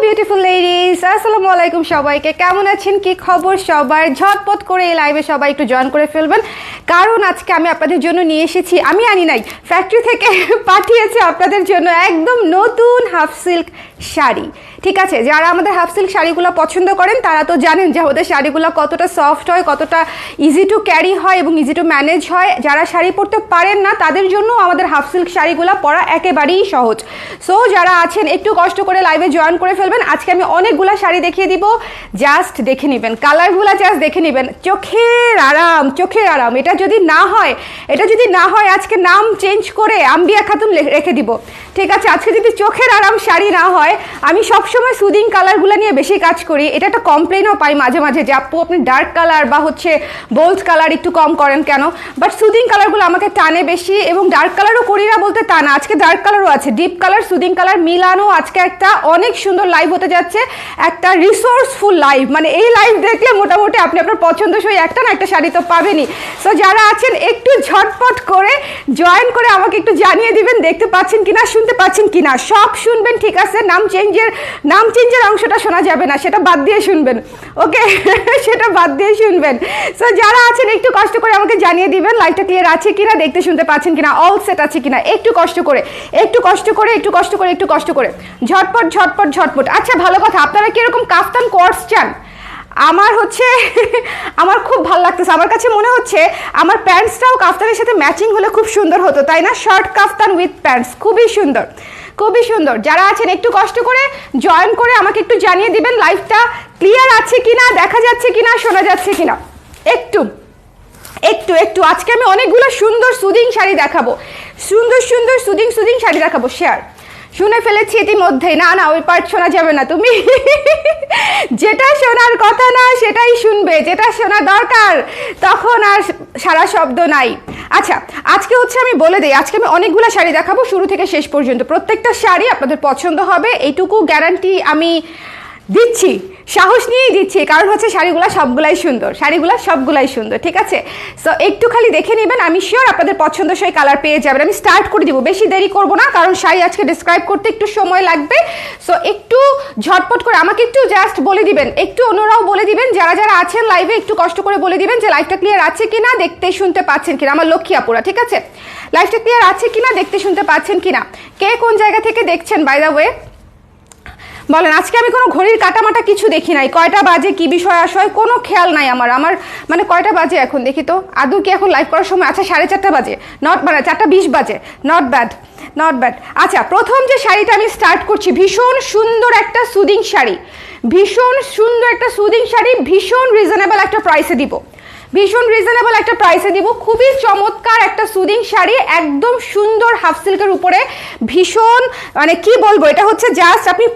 Beautiful ladies, আসসালামু আলাইকুম সবাইকে। কেমন আছেন, কি খবর সবার? ঝটপট করে এই লাইভে সবাই একটু জয়েন করে ফেলবেন, কারণ আজকে আমি আপনাদের জন্য নিয়ে এসেছি, আমি আনি নাই, ফ্যাক্টরি থেকে পাঠিয়েছে আপনাদের জন্য একদম নতুন হাফ সিল্ক শাড়ি। ঠিক আছে, যারা আমাদের হাফ সিল্ক শাড়িগুলো পছন্দ করেন তারা তো জানেন যে আমাদের শাড়িগুলো কতটা সফট হয়, কতটা ইজি টু ক্যারি হয় এবং ইজি টু ম্যানেজ হয়। যারা শাড়ি পরতে পারেন না তাদের জন্য আমাদের হাফ সিল্ক শাড়িগুলো পরা একেবারেই সহজ। সো যারা আছেন একটু কষ্ট করে লাইভে জয়েন করে ফেলবেন। আজকে আমি অনেকগুলো শাড়ি দেখিয়ে দিব, জাস্ট দেখে নেবেন, কালারগুলো জাস্ট দেখে নেবেন। চোখের আরাম, চোখের আরাম। এটা যদি না হয় আজকে নাম চেঞ্জ করে আম্বিয়া খাতুন রেখে দিব। ঠিক আছে, আজকে যদি চোখের আরাম শাড়ি না হয়, আমি সবসময় সুদিং কালারগুলো নিয়ে বেশি কাজ করি। এটা একটা কমপ্লেনও পাই মাঝে মাঝে যে আপু আপনি ডার্ক কালার বা বোল্ড কালার একটু কম করেন কেন, বাট সুদিং কালারগুলো আমাকে টানে বেশি, এবং ডার্ক কালারও করি না বলতে তা না, আজকে ডার্ক কালারও আছে, ডিপ কালার সুদিং কালার মিলানো। আজকে একটা অনেক সুন্দর লাইভ হতে যাচ্ছে, একটা রিসোর্সফুল লাইভ। মানে এই লাইভ দেখলে মোটামুটি আপনি আপনার পছন্দসই একটা না একটা শাড়ি তো পাবেনই। সো যারা আছেন একটু ঝটপট করে জয়েন করে আমাকে একটু জানিয়ে দিবেন দেখতে পাচ্ছেন কিনা, শুনতে পাচ্ছেন কিনা। সব শুনবেন, ঠিক আছে? নাম চেঞ্জের অংশটা শোনা যাবে না, সেটা বাদ দিয়ে শুনবেন, ওকে? সেটা বাদ দিয়ে শুনবেন। সো যারা আছেন একটু কষ্ট করে আমাকে জানিয়ে দিবেন লাইভটা ক্লিয়ার আছে কিনা, দেখতে শুনতে পাচ্ছেন কিনা, অল সেট আছে কিনা। একটু কষ্ট করে ঝটপট। আচ্ছা, ভালো কথা, আপনারা কি এরকম কাফতান কোয়ার্স চান? আমার খুব ভালো লাগতেছে। আমার কাছে মনে হচ্ছে আমার প্যান্টসটাও কাফতানের সাথে ম্যাচিং হলে খুব সুন্দর হতো, তাই না? শর্ট কাফতান উইথ প্যান্টস, খুবই সুন্দর, খুবই সুন্দর। যারা আছেন একটু কষ্ট করে জয়েন করে আমাকে একটু জানিয়ে দিবেন লাইভটা ক্লিয়ার আছে কিনা, দেখা যাচ্ছে কিনা, শোনা যাচ্ছে কিনা। একটু আজকে আমি অনেকগুলো সুন্দর সুদিং শাড়ি দেখাবো, সুন্দর সুদিং শাড়ি দেখাবো। শেয়ার শুনে ফেলেছি ইতিমধ্যেই। না ওই পার্ট শোনা যাবে না, তুমি যেটা শোনার কথা না সেটাই শুনবে, যেটা শোনা দরকার তখন আর সারা শব্দ নাই। আচ্ছা, আজকে আমি বলে দিই, আজকে আমি অনেকগুলো শাড়ি দেখাবো শুরু থেকে শেষ পর্যন্ত। প্রত্যেকটা শাড়ি আপনাদের পছন্দ হবে, এইটুকু গ্যারান্টি আমি দিচ্ছি, সাহস নিয়েই দিচ্ছি, কারণ শাড়িগুলো সবগুলাই সুন্দর, ঠিক আছে? সো একটু খালি দেখে নেবেন, আমি শিওর আপনাদের পছন্দসই কালার পেয়ে যাবেন। আমি স্টার্ট করে দিব, বেশি দেরি করব না, কারণ শাড়ি আজকে ডিসক্রাইব করতে একটু সময় লাগবে। সো একটু ঝটপট করে আমাকে একটু জাস্ট বলে দিবেন, একটু অন্যরাও বলে দিবেন, যারা আছেন লাইভে একটু কষ্ট করে বলে দিবেন যে লাইভটা ক্লিয়ার আছে কিনা, দেখতে শুনতে পাচ্ছেন কিনা। আমার লক্ষ্মী আপুরা, ঠিক আছে? লাইভটা ক্লিয়ার আছে কিনা, দেখতে শুনতে পাচ্ছেন কিনা, কে কোন জায়গা থেকে দেখছেন বাই দ্য ওয়ে বলেন। আজকে আমি কোনো ঘড়ির কাটামাটা কিছু দেখি নাই, কয়টা বাজে কি বিষয় আশয় কোনো খেয়াল নাই আমার মানে কয়টা বাজে এখন দেখি তো, আদৌ কি এখন লাইভ করার সময়? আচ্ছা, 4:30 বাজে, 4:20 বাজে, নট ব্যাড। আচ্ছা, প্রথম যে শাড়িটা আমি স্টার্ট করছি, ভীষণ সুন্দর একটা সুদিং শাড়ি, ভীষণ রিজনেবল একটা প্রাইসে দিব, খুবই চমৎকার একটা সুদিং শাড়ি, একদম সুন্দর হাফ সিল্কের উপরে, ভীষণ মানে কি বলবো, এটা জাস্ট আপনি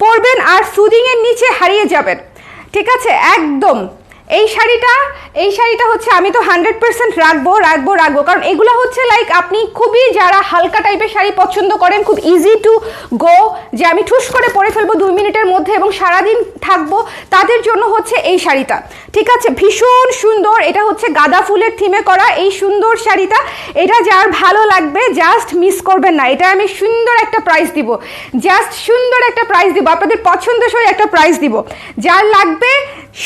পরবেন আর সুদিং এর নিচে হারিয়ে যাবেন, ঠিক আছে? একদম এই শাড়িটা আমি তো 100% রাখবো, কারণ এগুলো লাইক আপনি খুবই, যারা হালকা টাইপের শাড়ি পছন্দ করেন, খুব ইজি টু গো, যে আমি ঠুস করে পরে ফেলবো 2 মিনিটের মধ্যে এবং সারাদিন থাকবো, তাদের জন্য এই শাড়িটা, ঠিক আছে? ভীষণ সুন্দর, এটা গাঁদা ফুলের থিমে করা এই সুন্দর শাড়িটা। এটা যার ভালো লাগবে জাস্ট মিস করবেন না, এটা আমি সুন্দর একটা প্রাইস দিব, আপনাদের পছন্দসই একটা প্রাইস দিব। যার লাগবে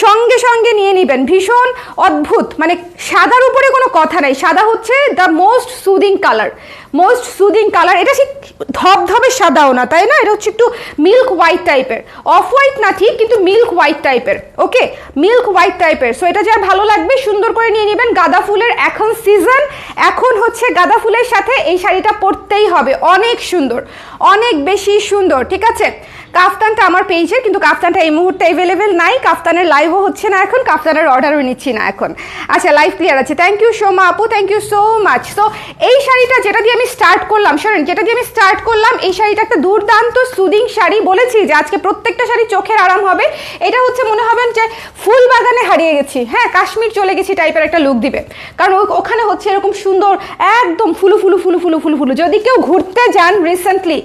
সঙ্গে নিয়ে নিবেন। ভীষণ অদ্ভুত, মানে সাদার উপরে কোনো কথা নাই, সাদা দ্য মোস্ট সুদিং কালার। এটা ঠিক ধবধবে সাদাও না, তাই না? এটা একটু মিল্ক হোয়াইট টাইপের, অফ হোয়াইট না ঠিক, কিন্তু মিল্ক হোয়াইট টাইপের, ওকে? মিল্ক হোয়াইট টাইপের। সো এটা যার ভালো লাগবে সুন্দর করে নিয়ে নেবেন। গাঁদা ফুলের এখন সিজন, এখন গাঁদা ফুলের সাথে এই শাড়িটা পরতেই হবে, অনেক সুন্দর, অনেক বেশি সুন্দর, ঠিক আছে? কাফতানটা আমার পেজের, কিন্তু কাফতানটা এই মুহূর্তে অ্যাভেলেবেল নাই, কাফতানের লাইভও হচ্ছে না এখন, কাফতানের অর্ডারও নিচ্ছি না এখন। আচ্ছা, লাইভ ক্লিয়ার আছে, থ্যাংক ইউ সো মাচ আপু, থ্যাংক ইউ সো মাচ। তো এই শাড়িটা যেটা দিয়ে আমি স্টার্ট করলাম, এই শাড়িটা একটা দুর্দান্ত সুদিং শাড়ি। বলেছি যে আজকে প্রত্যেকটা শাড়ি চোখের আরাম হবে। এটা মনে হবেন যে ফুল বাগানে হারিয়ে গেছি, হ্যাঁ, কাশ্মীর চলে গেছি টাইপের একটা লুক দিবে, কারণ ওখানে এরকম সুন্দর একদম ফুলু। যদি কেউ ঘুরতে যান রিসেন্টলি,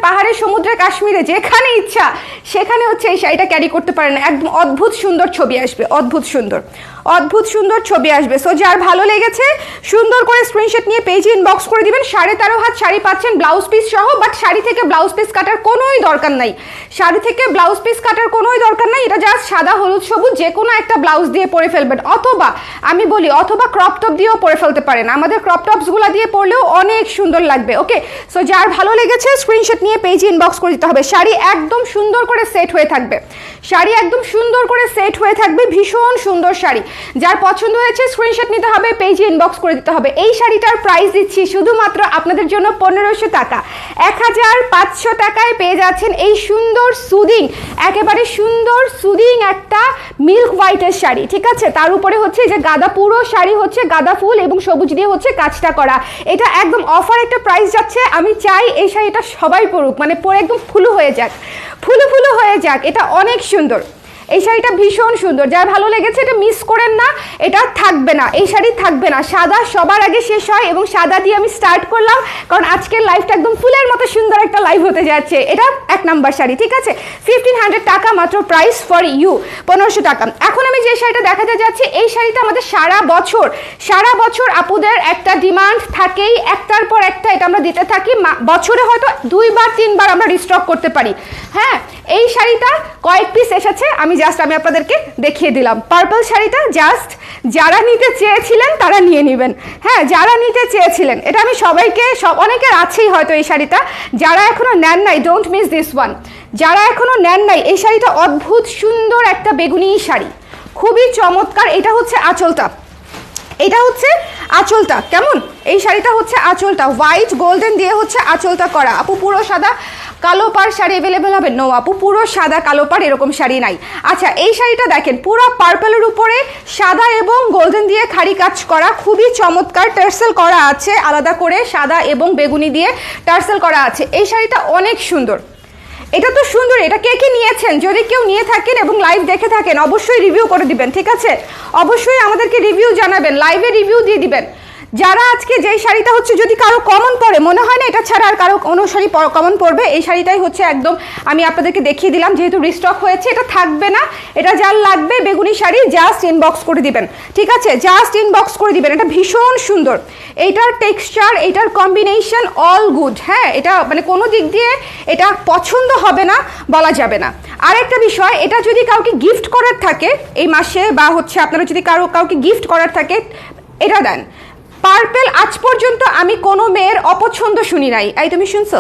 পাহাড়ে, সমুদ্রে, কাশ্মীরে, যেখানে ইচ্ছা সেখানে এই শাড়িটা ক্যারি করতে পারেন, একদম অদ্ভুত সুন্দর ছবি আসবে, অদ্ভুত সুন্দর, অদ্ভুত সুন্দর ছবি আসবে। সো যার ভালো লেগেছে সুন্দর করে স্ক্রিনশট নিয়ে পেজে ইনবক্স করে দিবেন। 13.5 হাত শাড়ি পাচ্ছেন ব্লাউজ পিস সহ, বাট শাড়ি থেকে ব্লাউজ পিস কাটার কোনোই দরকার নাই, শাড়ি থেকে ব্লাউজ পিস কাটার কোনোই দরকার নাই। এটা জাস্ট সাদা হলুদ সবুজ যে কোনো একটা ব্লাউজ দিয়ে পরে ফেলবেন, অথবা আমি বলি অথবা ক্রপ টপ দিয়েও পরে ফেলতে পারেন, আমাদের ক্রপ টপসগুলো দিয়ে পরলেও অনেক সুন্দর লাগবে। ওকে, সো যার ভালো লেগেছে স্ক্রিনশট নিয়ে পেজে ইনবক্স করে দিতে হবে। শাড়ি একদম সুন্দর করে সেট হয়ে থাকবে, শাড়ি একদম সুন্দর করে সেট হয়ে থাকবে, ভীষণ সুন্দর শাড়ি। যার পছন্দ হয়েছে স্ক্রিনশট নিতে হবে, পেজে ইনবক্স করে দিতে হবে। এই শাড়িটার প্রাইস দিচ্ছি শুধুমাত্র আপনাদের জন্য 1500 টাকা। 1500 টাকায় পেয়ে যাচ্ছেন এই সুন্দর সুদিং, একেবারে সুন্দর সুদিং একটা মিল্ক হোয়াইটের শাড়ি, ঠিক আছে। তার উপরে হচ্ছে যে গাঁদা, পুরো শাড়ি হচ্ছে গাঁদা ফুল এবং সবুজ দিয়ে হচ্ছে কাজটা করা। এটা একদম অফার একটা প্রাইস যাচ্ছে। আমি চাই এই শাড়িটা সবাই পরুক, মানে পরে একদম ফুলু হয়ে যাক, ফুলু ফুলু হয়ে যাক। এটা অনেক সুন্দর, এই শাড়িটা ভীষণ সুন্দর। যার ভালো লেগেছে এটা মিস করেন না, এটা থাকবে না, এই শাড়ি থাকবে না। সাদা সবার আগে শেষ হয় এবং সাদা দিয়ে আমি স্টার্ট করলাম, কারণ আজকের লাইফটা একদম ফুলের মতো সুন্দর একটা লাইভ হতে যাচ্ছে। এটা 1 নাম্বার শাড়ি, ঠিক আছে। 1500 টাকা মাত্র প্রাইস ফর ইউ, 1500 টাকা। এখন আমি যে শাড়িটা দেখাতে যাচ্ছি, এই শাড়িটা আমাদের সারা বছর আপুদের একটা ডিমান্ড থাকেই, একটার পর একটা এটা আমরা দিতে থাকি। বছরে হয়তো 2 বার 3 বার আমরা রিস্টক করতে পারি। হ্যাঁ, এই শাড়িটা কয়েক পিস এসেছে, আমি আপনাদেরকে দেখিয়ে দিলাম। পার্পল শাড়িটা জাস্ট যারা নিতে চেয়েছিলেন তারা নিয়ে নেবেন। হ্যাঁ, যারা নিতে চেয়েছিলেন, এটা আমি সবাইকে, অনেকের আছেই হয়তো এই শাড়িটা, যারা এখনো নেন নাই ডোন্ট মিস দিস ওয়ান। যারা এখনো নেন নাই, এই শাড়িটা অদ্ভুত সুন্দর একটা বেগুনি শাড়ি, খুবই চমৎকার। এটা হচ্ছে আঁচলটা, এটা হচ্ছে আঁচলটা, কেমন? এই শাড়িটা হচ্ছে আঁচলটা হোয়াইট গোল্ডেন দিয়ে হচ্ছে আঁচলটা করা। আপু পুরো সাদা কালো পাড় শাড়ি অ্যাভেলেবেল হবে? নো আপু, পুরো সাদা কালো পাড় এরকম শাড়ি নাই। আচ্ছা, এই শাড়িটা দেখেন, পুরো পার্পলের উপরে সাদা এবং গোল্ডেন দিয়ে খাড়ি কাজ করা, খুবই চমৎকার। টার্সেল করা আছে আলাদা করে, সাদা এবং বেগুনি দিয়ে টার্সেল করা আছে। এই শাড়িটা অনেক সুন্দর, এটা তো সুন্দর। এটা কে কে নিয়েছেন? যদি কেউ নিয়ে থাকেন এবং লাইভ দেখে থাকেন, অবশ্যই রিভিউ করে দিবেন, ঠিক আছে। অবশ্যই আমাদেরকে রিভিউ জানাবেন, লাইভে রিভিউ দিয়ে দিবেন। যারা আজকে যেই শাড়িটা হচ্ছে, যদি কারো কমন পড়ে, মনে হয় না এটা ছাড়া আর কারো কোনো শাড়ি কমন পড়বে, এই শাড়িটাই হচ্ছে একদম আমি আপনাদেরকে দেখিয়ে দিলাম। যেহেতু রিস্টক হয়েছে, এটা থাকবে না। এটা যার লাগবে বেগুনি শাড়ি জাস্ট ইনবক্স করে দিবেন, ঠিক আছে, জাস্ট ইনবক্স করে দিবেন। এটা ভীষণ সুন্দর, এইটার টেক্সচার, এইটার কম্বিনেশন অল গুড। হ্যাঁ, এটা মানে কোনো দিক দিয়ে এটা পছন্দ হবে না বলা যাবে না। আরেকটা বিষয়, এটা যদি কাউকে গিফট করার থাকে এই মাসে, বা হচ্ছে আপনারা যদি কাউকে গিফট করার থাকে, এটা দেন। পার্পল আজ পর্যন্ত আমি কোনো মেয়ের অপছন্দ শুনি নাই। এই তুমি শুনছো?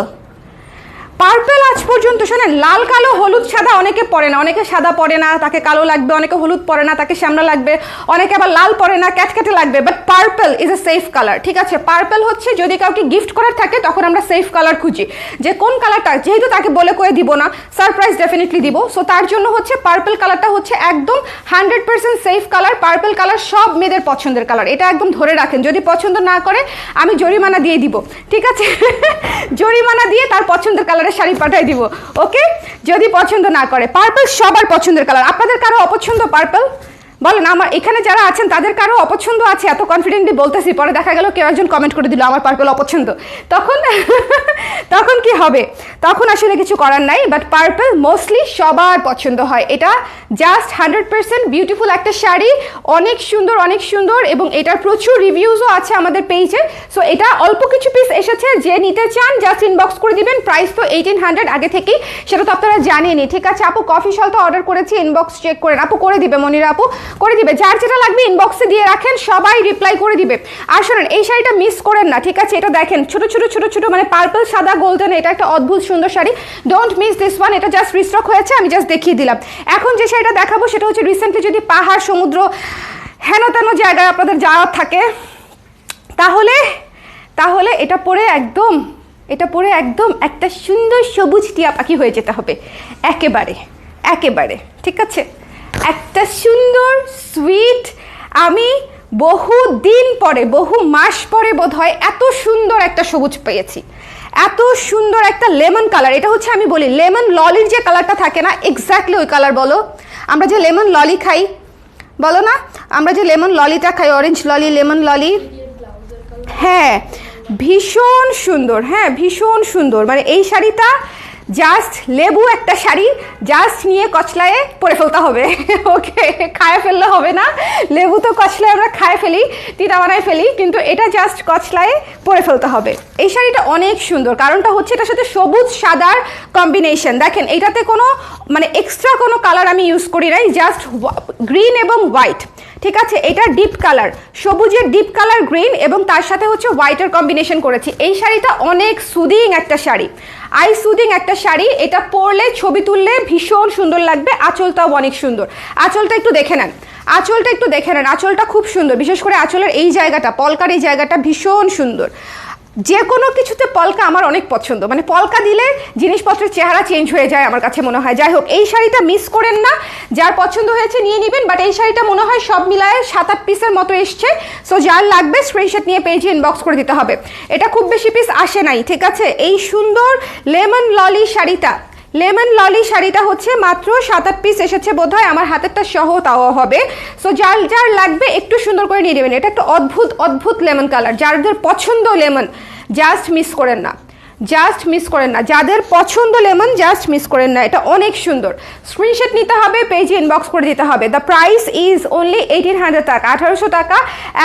পার্পল আজ পর্যন্ত, শোনেন, লাল কালো হলুদ সাদা অনেকে পরে না, অনেকে সাদা পরে না তাকে কালো লাগবে, অনেকে হলুদ পরে না তাকে শ্যামলা লাগবে, অনেকে আবার লাল পরে না ক্যাটক্যাটে লাগবে, but purple is a safe colour, ঠিক আছে। পার্পল হচ্ছে যদি কাউকে গিফট করার থাকে তখন আমরা সেফ কালার খুঁজি, যে কোন কালারটা, যেহেতু তাকে বলে কয়ে দিব না, সারপ্রাইজ ডেফিনেটলি দিব। সো তার জন্য হচ্ছে পার্পল কালারটা হচ্ছে একদম 100% সেফ কালার। পার্পল কালার সব মেয়েদের পছন্দের কালার, এটা একদম ধরে রাখেন। যদি পছন্দ না করে আমি জরিমানা দিয়ে দিব, ঠিক আছে। জরিমানা দিয়ে তার পছন্দের কালার শাড়ি পাঠাই দিব, ওকে। যদি পছন্দ না করে, পার্পল সবার পছন্দের কালার। আপনাদের কারো অপছন্দ পার্পল? বলেন, আমার এখানে যারা আছেন তাদের কারো অপছন্দ আছে? এত কনফিডেন্টলি বলতেছি, পরে দেখা গেল কেউ একজন কমেন্ট করে দিল আমার পার্পল অপছন্দ, তখন কি হবে? তখন আসলে কিছু করার নাই। বাট পার্পল মোস্টলি সবার পছন্দ হয়। এটা জাস্ট 100% বিউটিফুল একটা শাড়ি, অনেক সুন্দর, অনেক সুন্দর, এবং এটার প্রচুর রিভিউজও আছে আমাদের পেজে। সো এটা অল্প কিছু পিস এসেছে, যে নিতে চান জাস্ট ইনবক্স করে দিবেন। প্রাইস তো 1800 আগে থেকেই, সেটা তো আপনারা জানেনই, ঠিক আছে। আপু কফি সলটা অর্ডার করেছি, ইনবক্স চেক করেন। আপু করে দিবে, মনিরা আপু করে দিবে। যার যেটা লাগবে ইনবক্সে দিয়ে রাখেন, সবাই রিপ্লাই করে দিবে। আর শোনেন, এই শাড়িটা মিস করেন না, ঠিক আছে। এটা দেখেন, ছোট ছোট ছোট ছোট মানে পার্পল সাদা গোল্ডেন, এটা একটা অদ্ভুত সুন্দর sari. Don't miss this one. এটা জাস্ট রিস্টক হয়েছে, আমি জাস্ট দেখিয়ে দিলাম। এখন যে শাড়িটা দেখাবো সেটা হচ্ছে রিসেন্টলি যদি পাহাড় সমুদ্র হেন তেন জায়গায় আপনাদের যাওয়ার থাকে, তাহলে এটা পরে একদম একটা সুন্দর সবুজ টিয়া পাখি হয়ে যেতে হবে, একেবারে, ঠিক আছে। একটা সুন্দর সুইট, আমি বহু দিন পরে, বহু মাস পরে বোধহয় এত সুন্দর একটা সবুজ পেয়েছি, এত সুন্দর একটা লেমন কালার। এটা হচ্ছে আমি বলি লেমন ললির যে কালারটা থাকে না, এক্স্যাক্টলি ওই কালার। বলো, আমরা যে লেমন ললি খাই, বলো না, আমরা যে লেমন ললিটা খাই, অরেঞ্জ ললি, লেমন ললি, হ্যাঁ ভীষণ সুন্দর, হ্যাঁ ভীষণ সুন্দর। মানে এই শাড়িটা জাস্ট লেবু একটা শাড়ি, জাস্ট নিয়ে কচলায়ে পরে ফেলতে হবে। ওকে, খায় ফেললে হবে না, লেবু তো কচলায় আমরা খায় ফেলি, তিতা বানায় ফেলি, কিন্তু এটা জাস্ট কচলায়ে পরে ফেলতে হবে। এই শাড়িটা অনেক সুন্দর, কারণটা হচ্ছে এটার সাথে সবুজ সাদার কম্বিনেশন। দেখেন এটাতে কোনো মানে এক্সট্রা কোনো কালার আমি ইউজ করি নাই, জাস্ট গ্রিন এবং হোয়াইট। ঠিক আছে, এটা ডিপ কালার, সবুজের ডিপ কালার গ্রিন এবং তার সাথে হচ্ছে হোয়াইটের কম্বিনেশন করেছি। এই শাড়িটা অনেক সুদিং একটা শাড়ি, আই সুদিং একটা শাড়ি। এটা পরলে ছবি তুললে ভীষণ সুন্দর লাগবে। আঁচলটাও অনেক সুন্দর, আঁচলটা একটু দেখে নেন, আঁচলটা একটু দেখে নেন, আঁচলটা খুব সুন্দর। বিশেষ করে আঁচলের এই জায়গাটা, পলকার এই জায়গাটা ভীষণ সুন্দর। যে কোনো কিছুতে পলকা আমার অনেক পছন্দ, মানে পলকা দিলে জিনিসপত্রের চেহারা চেঞ্জ হয়ে যায় আমার কাছে মনে হয়। যাই হোক, এই শাড়িটা মিস করেন না, যার পছন্দ হয়েছে নিয়ে নেবেন। বাট এই শাড়িটা মনে হয় সব মিলায় 7-8 পিসের মতো এসছে। সো যার লাগবে স্ক্রিনশট নিয়ে পেজে ইনবক্স করে দিতে হবে। এটা খুব বেশি পিস আসে নাই, ঠিক আছে। এই সুন্দর লেমন ললি শাড়িটা, লেমন ললি শাড়িটা হচ্ছে মাত্র 7-8 পিস এসেছে বোধহয়, আমার হাতেরটা সহ তাও হবে। সো যার যার লাগবে একটু সুন্দর করে নিয়ে নেবেন। এটা একটা অদ্ভুত অদ্ভুত লেমন কালার, যাদের পছন্দ লেমন জাস্ট মিস করেন না, জাস্ট মিস করেন না। যাদের পছন্দ লেমন জাস্ট মিস করেন না, এটা অনেক সুন্দর। স্ক্রিনশট নিতে হবে, পেজে ইনবক্স করে দিতে হবে। দ্য প্রাইস ইজ অনলি 1800 টাকা, 1800 টাকা।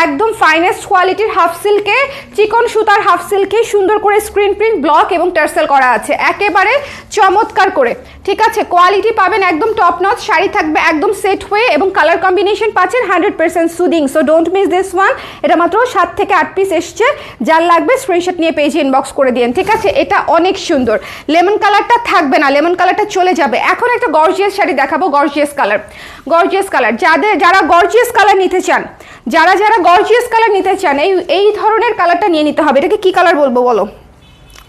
একদম ফাইনেস্ট কোয়ালিটির হাফ সিল্কে, চিকন সুতার হাফ সিল্কে সুন্দর করে স্ক্রিন প্রিন্ট, ব্লক এবং টার্সেল করা আছে, একেবারে চমৎকার করে। ঠিক আছে, কোয়ালিটি পাবেন একদম টপ নচ, শাড়ি থাকবে একদম সেট হয়ে এবং কালার কম্বিনেশন পাচ্ছেন 100% soothing. So don't miss this one. এটা মাত্র 7 থেকে 8 পিস এসছে, যার লাগবে স্ক্রিনশট নিয়ে পেজে ইনবক্স করে দিন। ঠিক আছে, এটা অনেক সুন্দর। লেমন কালারটা থাকবে না, লেমন কালারটা চলে যাবে। এখন একটা গর্জিয়াস শাড়ি দেখাবো, গর্জিয়াস কালার, গর্জিয়াস কালার। যারা গর্জিয়াস কালার নিতে চান, যারা গর্জিয়াস কালার নিতে চান, এই ধরনের কালারটা নিয়ে নিতে হবে। এটাকে কি কালার বলবো বলো?